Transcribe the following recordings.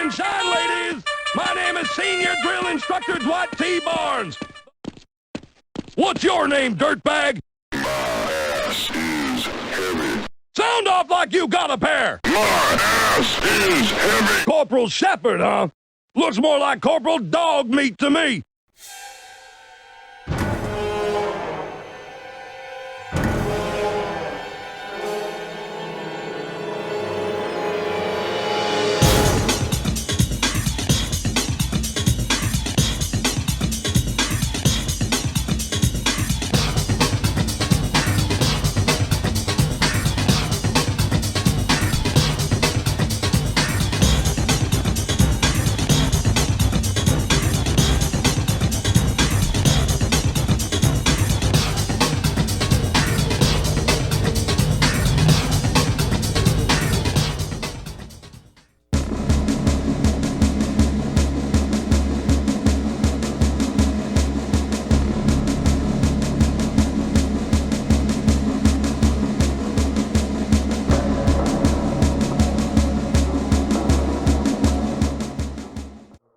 and shine, ladies! My name is Senior Drill Instructor Dwight T. Barnes. What's your name, dirtbag? My ass is heavy. Sound off like you got a pair! My ass is heavy. Corporal Shephard, huh? Looks more like Corporal Dog Meat to me.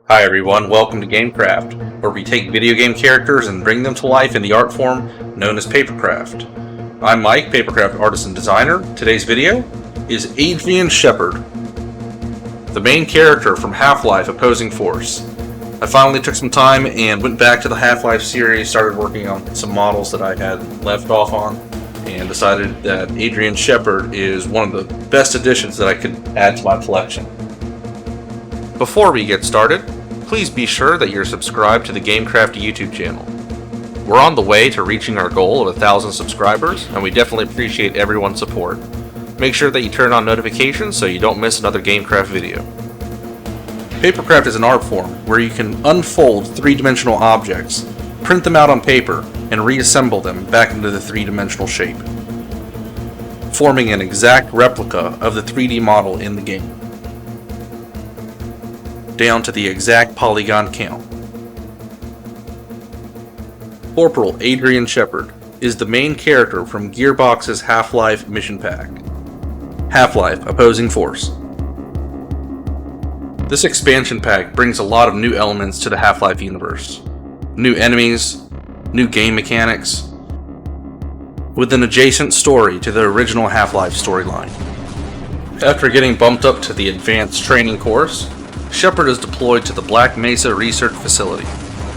Hi everyone, welcome to Gameqraft, where we take video game characters and bring them to life in the art form known as Papercraft. I'm Mike, Papercraft artist and designer. Today's video is Adrian Shephard, the main character from Half-Life Opposing Force. I finally took some time and went back to the Half-Life series, started working on some models that I had left off on, and decided that Adrian Shephard is one of the best additions that I could add to my collection. Before we get started, please be sure that you're subscribed to the Gameqraft YouTube channel. We're on the way to reaching our goal of 1,000 subscribers, and we definitely appreciate everyone's support. Make sure that you turn on notifications so you don't miss another Gameqraft video. Papercraft is an art form where you can unfold three-dimensional objects, print them out on paper, and reassemble them back into the three-dimensional shape, forming an exact replica of the 3D model in the game, down to the exact polygon count. Corporal Adrian Shephard is the main character from Gearbox's Half-Life mission pack, Half-Life Opposing Force. This expansion pack brings a lot of new elements to the Half-Life universe. New enemies, new game mechanics, with an adjacent story to the original Half-Life storyline. After getting bumped up to the advanced training course, Shephard is deployed to the Black Mesa Research Facility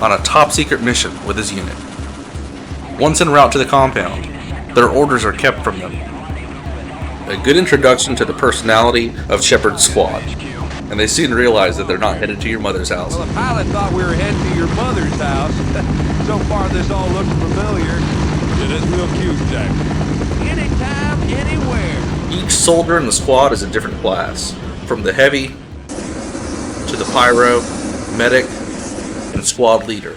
on a top-secret mission with his unit. Once en route to the compound, their orders are kept from them. A good introduction to the personality of Shephard's squad, and they soon realize that they're not headed to your mother's house. Well, the pilot thought we were heading to your mother's house. So far, this all looks familiar. It is real cute, Jack. Anytime, anywhere. Each soldier in the squad is a different class, from the heavy to the pyro, medic, and squad leader.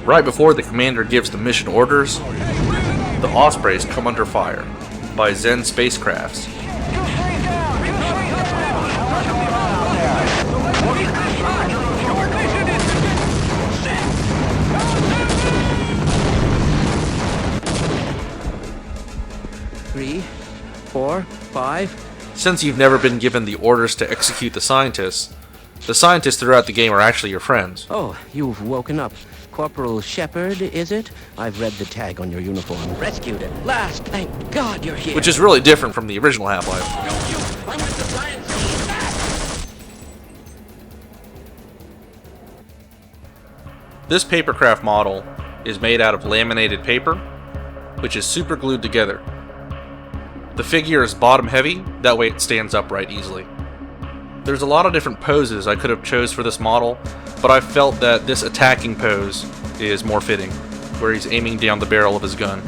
Right before the commander gives the mission orders, the Ospreys come under fire by Zen spacecrafts. Three, 4, 5. Since you've never been given the orders to execute the scientists throughout the game are actually your friends. Oh, you've woken up. Corporal Shephard, is it? I've read the tag on your uniform. Rescued at last. Thank God you're here. Which is really different from the original Half-Life. I'm with the science team. This Papercraft model is made out of laminated paper, which is super glued together. The figure is bottom heavy, that way it stands upright easily. There's a lot of different poses I could have chose for this model, but I felt that this attacking pose is more fitting, where he's aiming down the barrel of his gun.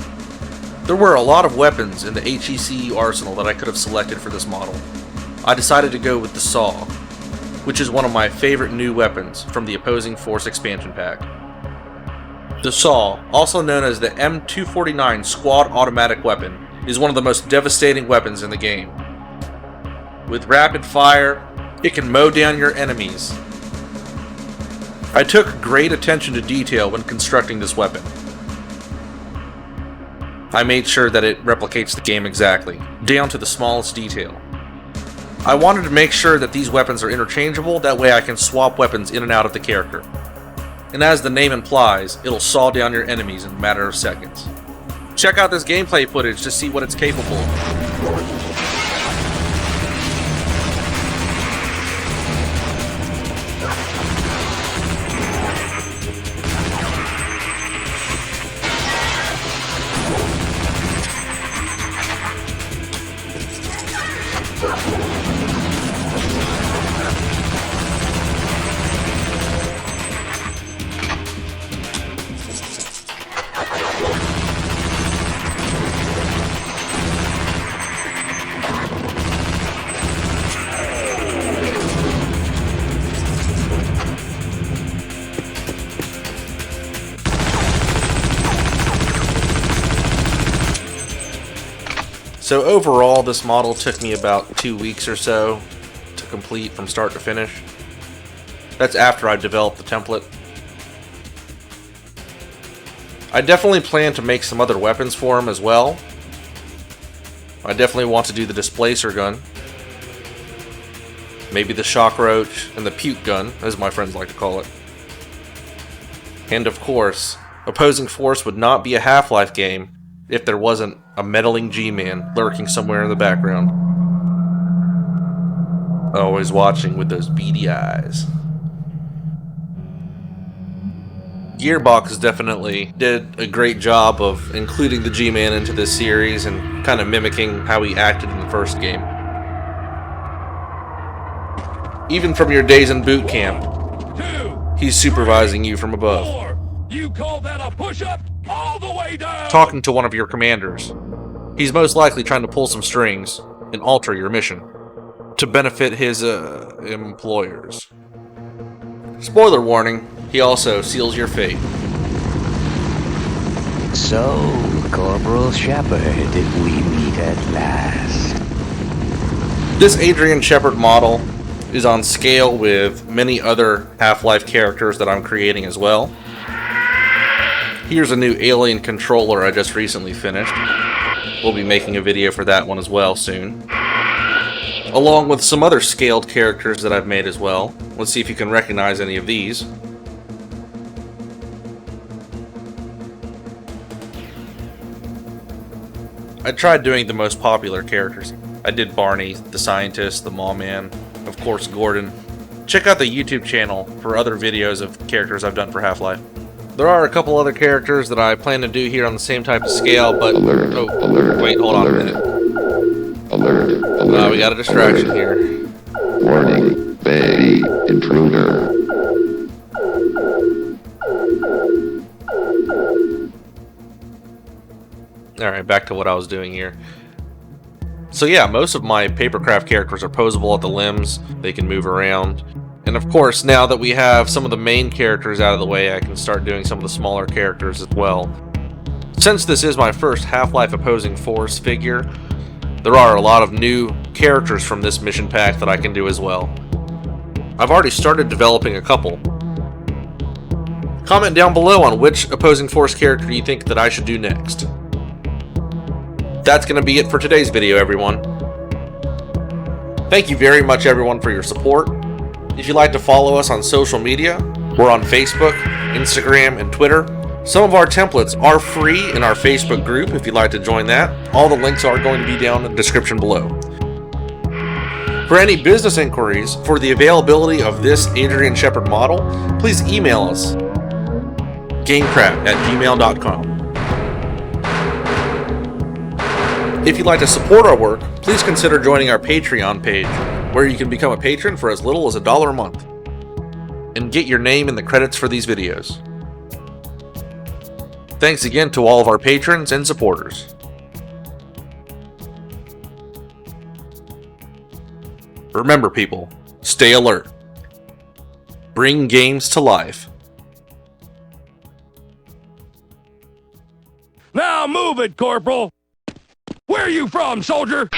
There were a lot of weapons in the HEC arsenal that I could have selected for this model. I decided to go with the saw, which is one of my favorite new weapons from the Opposing Force expansion pack. The saw, also known as the M249 Squad Automatic Weapon, is one of the most devastating weapons in the game. With rapid fire, it can mow down your enemies. I took great attention to detail when constructing this weapon. I made sure that it replicates the game exactly, down to the smallest detail. I wanted to make sure that these weapons are interchangeable, that way I can swap weapons in and out of the character. And as the name implies, it'll saw down your enemies in a matter of seconds. Check out this gameplay footage to see what it's capable of. So overall, this model took me about 2 weeks or so to complete from start to finish. That's after I developed the template. I definitely plan to make some other weapons for him as well. I definitely want to do the displacer gun. Maybe the shock roach and the puke gun, as my friends like to call it. And of course, Opposing Force would not be a Half-Life game if there wasn't a meddling G-Man lurking somewhere in the background. Always watching with those beady eyes. Gearbox definitely did a great job of including the G-Man into this series and kind of mimicking how he acted in the first game. Even from your days in boot camp, he's supervising you from above. You call that a push-up? All the way down! Talking to one of your commanders. He's most likely trying to pull some strings and alter your mission to benefit his, employers. Spoiler warning, he also seals your fate. So, Corporal Shephard, we meet at last. This Adrian Shephard model is on scale with many other Half-Life characters that I'm creating as well. Here's a new alien controller I just recently finished. We'll be making a video for that one as well soon. Along with some other scaled characters that I've made as well. Let's see if you can recognize any of these. I tried doing the most popular characters. I did Barney, the scientist, the mall man, of course Gordon. Check out the YouTube channel for other videos of characters I've done for Half-Life. There are a couple other characters that I plan to do here on the same type of scale, but... wait, hold on a minute. We got a distraction here. Warning, baby intruder. Alright, back to what I was doing here. So yeah, most of my Papercraft characters are posable at the limbs. They can move around. And of course, now that we have some of the main characters out of the way, I can start doing some of the smaller characters as well. Since this is my first Half-Life Opposing Force figure, there are a lot of new characters from this mission pack that I can do as well. I've already started developing a couple. Comment down below on which Opposing Force character you think that I should do next. That's going to be it for today's video, everyone. Thank you very much, everyone, for your support. If you'd like to follow us on social media, we're on Facebook, Instagram, and Twitter. Some of our templates are free in our Facebook group if you'd like to join that. All the links are going to be down in the description below. For any business inquiries for the availability of this Adrian Shephard model, please email us, Gameqraft@gmail.com. If you'd like to support our work, please consider joining our Patreon page, where you can become a patron for as little as $1 a month, and get your name in the credits for these videos. Thanks again to all of our patrons and supporters. Remember, people, stay alert. Bring games to life. Now move it, Corporal! Where are you from, soldier?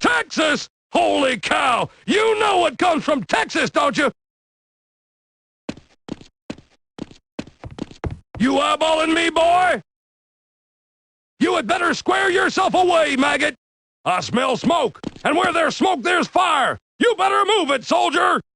Texas! Holy cow! You know what comes from Texas, don't you? You eyeballing me, boy? You had better square yourself away, maggot! I smell smoke, and where there's smoke, there's fire! You better move it, soldier!